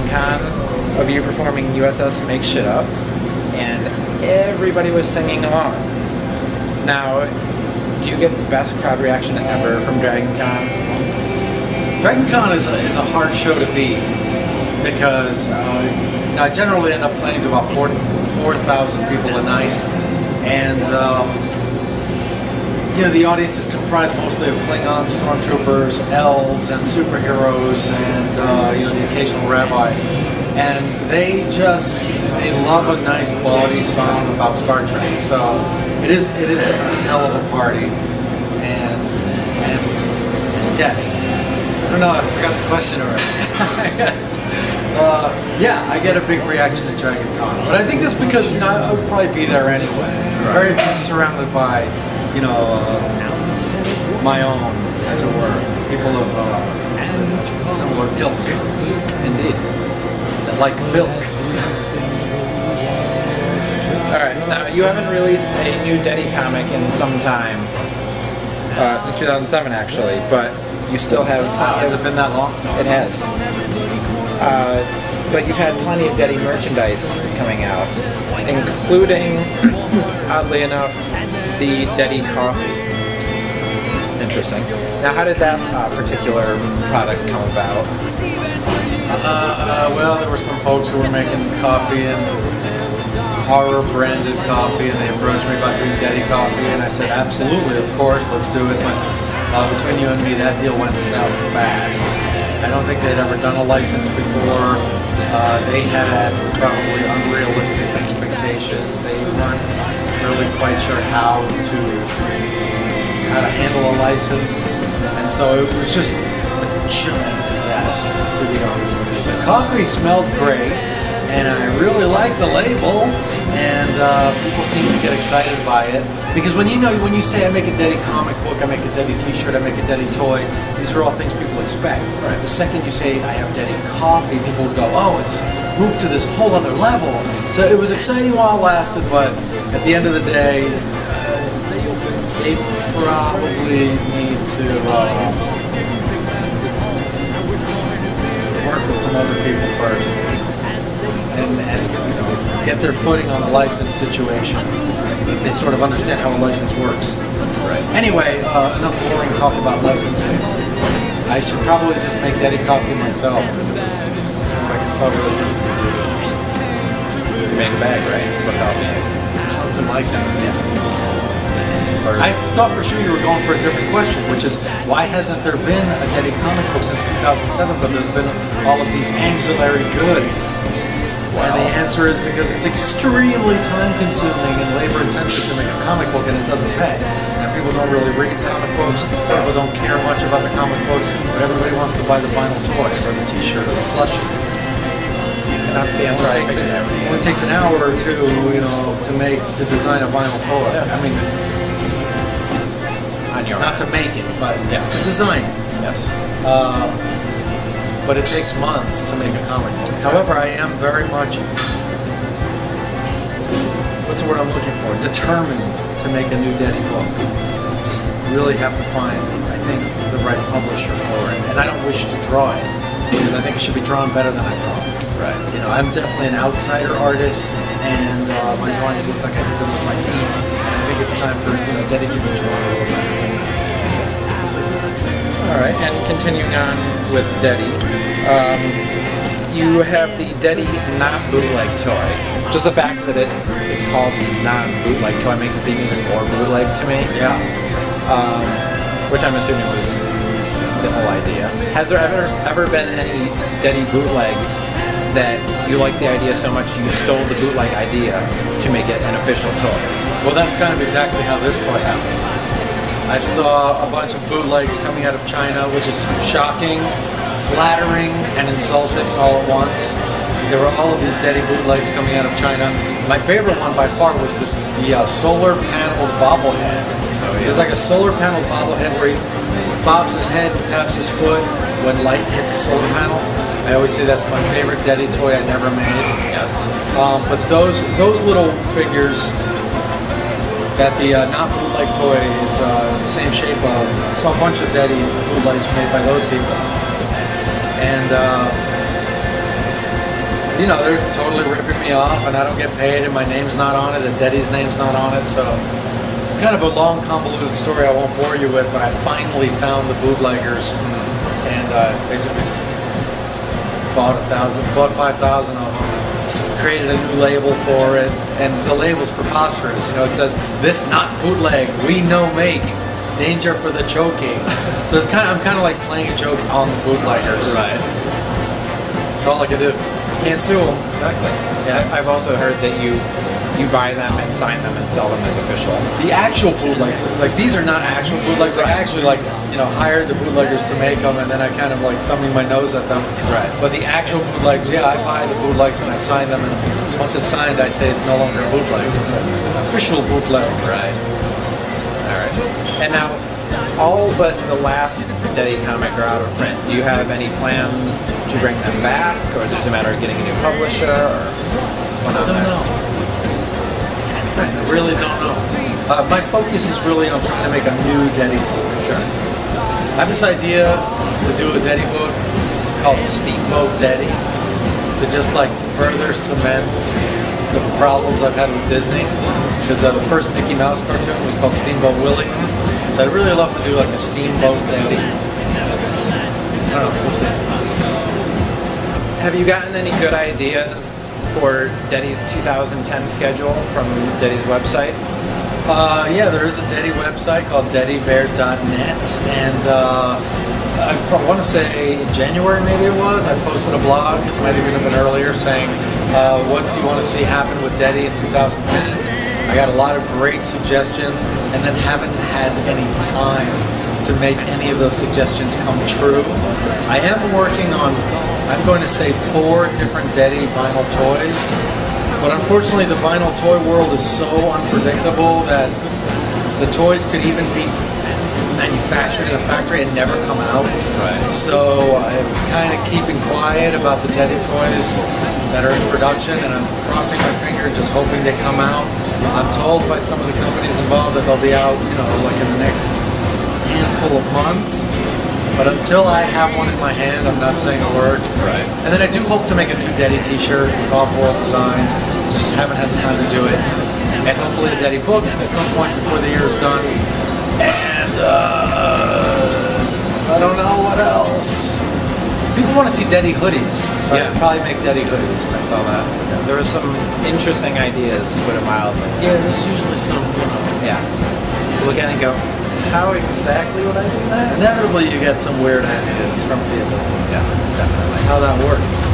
Con of you performing USS Make Shit Up, and everybody was singing along. Now, do you get the best crowd reaction ever from Dragon Con? Dragon Con is a hard show to beat because I generally end up playing to about 4,000 people a night, and the audience is comprised mostly of Klingons, stormtroopers, elves, and superheroes, and the occasional rabbi. And they love a nice bawdy song about Star Trek. So it is a hell of a party. And yes, I don't know, I forgot the question already. Yes. Yeah, I get a big reaction at Dragon Con, but I think that's because I would probably be there anyway. Very much surrounded by my own, as it were, people of similar ilk. Indeed. Like Vilk. Alright, now you haven't released a new Deddy comic in some time, since 2007 actually, but you still have... Has it been that long? It has. But you've had plenty of Deddy merchandise coming out, including, oddly enough, the Deddy coffee. Interesting. Now, how did that particular product come about? Well, there were some folks who were making coffee and horror-branded coffee, and they approached me about doing Deddy coffee, and I said, absolutely, of course, let's do it. But between you and me, that deal went south fast. I don't think they'd ever done a license before. They had probably unrealistic expectations. They weren't really quite sure how to handle a license, and so it was just a giant disaster, to be honest with you. The coffee smelled great, and I really liked the label, and people seem to get excited by it, because when you say I make a Deddy comic book, I make a Deddy t-shirt, I make a Deddy toy, these are all things people expect. Right. The second you say I have Deddy coffee, people would go, oh, it's moved to this whole other level. So it was exciting while it lasted, but at the end of the day, they probably need to work with some other people first and get their footing on the license situation so that they sort of understand how a license works. Right. Anyway, enough boring talk about licensing. I should probably just make Deddy coffee myself because it was, I can tell, really easy to do. You make a bag, right? For coffee. Something like that. Yeah. I thought for sure you were going for a different question, which is why hasn't there been a Deddy comic book since 2007, but there's been all of these ancillary goods? Wow. And the answer is because it's extremely time-consuming and labor-intensive to make a comic book, and it doesn't pay. And people don't really read comic books, people don't care much about the comic books, but everybody wants to buy the vinyl toy or the t-shirt or the plushie. And that's the answer. It only takes an hour or two, to design a vinyl toy. Yeah. I mean, not to make it, but to design it. Yes. But it takes months to make a comic book. However, I am very much, what's the word I'm looking for? Determined to make a new Deddy book. Just really have to find, I think, the right publisher for it. And I don't wish to draw it, because I think it should be drawn better than I draw it. Right. I'm definitely an outsider artist, and my drawings look like I did them with my feet. And I think it's time for Deddy to be drawn a little better. Alright, and continuing on with Deddy, you have the Deddy non-bootleg toy. Just the fact that it is called the non-bootleg toy makes it seem even more bootleg to me. Yeah. Which I'm assuming was the whole idea. Has there ever been any Deddy bootlegs that you liked the idea so much you stole the bootleg idea to make it an official toy? Well, that's kind of exactly how this toy happened. I saw a bunch of bootlegs coming out of China, which is shocking, flattering, and insulting all at once. There were all of these Deddy bootlegs coming out of China. My favorite one by far was the solar-paneled bobblehead. It was like a solar-paneled bobblehead where he bobs his head and taps his foot when light hits the solar panel. I always say that's my favorite Deddy toy I never made. Yes. But those little figures that the not bootleg toy is the same shape of. I saw a bunch of Deddy bootlegs made by those people, and you know, they're totally ripping me off, and I don't get paid, and my name's not on it, and Daddy's name's not on it, so it's kind of a long, convoluted story I won't bore you with, but I finally found the bootleggers, and basically just bought 5,000 of them, created a new label for it, and the label's preposterous. You know, it says, "This not bootleg, we no make, danger for the choking." So it's I'm kind of like playing a joke on the bootleggers. Right. That's all I can do. Can't sue them. Exactly. Yeah. I've also heard that you buy them and sign them and sell them as official. The actual bootlegs, like these are not actual bootlegs. Like, I actually hired the bootleggers to make them, and then I kind of like thumbing my nose at them. Right. But the actual bootlegs, yeah, I buy the bootlegs and I sign them, and once it's signed, I say it's no longer a bootleg. It's an official bootleg. Right. All right. And now, all but the last Daddy comic are out of print. Do you have any plans to bring them back, or is it just a matter of getting a new publisher? Or I don't know. I really don't know. My focus is really on trying to make a new Daddy book. Sure. I have this idea to do a Daddy book called Steamboat Daddy, to just like further cement the problems I've had with Disney. Because the first Mickey Mouse cartoon was called Steamboat Willie. So I'd really love to do like a Steamboat Daddy. I don't know, we'll see. Have you gotten any good ideas for Daddy's 2010 schedule from Daddy's website? Yeah, there is a Daddy website called daddybear.net, and I want to say in January maybe it was, I posted a blog, it might even have been earlier, saying what do you want to see happen with Daddy in 2010. I got a lot of great suggestions, and then haven't had any time to make any of those suggestions come true. I am working on, I'm going to say 4 different Daddy vinyl toys, but unfortunately the vinyl toy world is so unpredictable that the toys could even be manufactured in a factory and never come out. Right. So I'm kind of keeping quiet about the Daddy toys that are in production, and I'm crossing my fingers just hoping they come out. I'm told by some of the companies involved that they'll be out, you know, like in the next handful of months. But until I have one in my hand, I'm not saying a word. Right. And then I do hope to make a new Daddy t-shirt with off-world design. Just haven't had the time to do it. And hopefully a Daddy book at some point before the year is done. And I don't know what else. People want to see Daddy hoodies, so I should probably make Daddy hoodies. I saw that. Yeah. There were some interesting ideas, to put it mildly. Yeah, there's usually some, you know. Yeah. Look at it and go, how exactly would I do that? Inevitably you get some weird ideas from people. Yeah, definitely. That's how that works.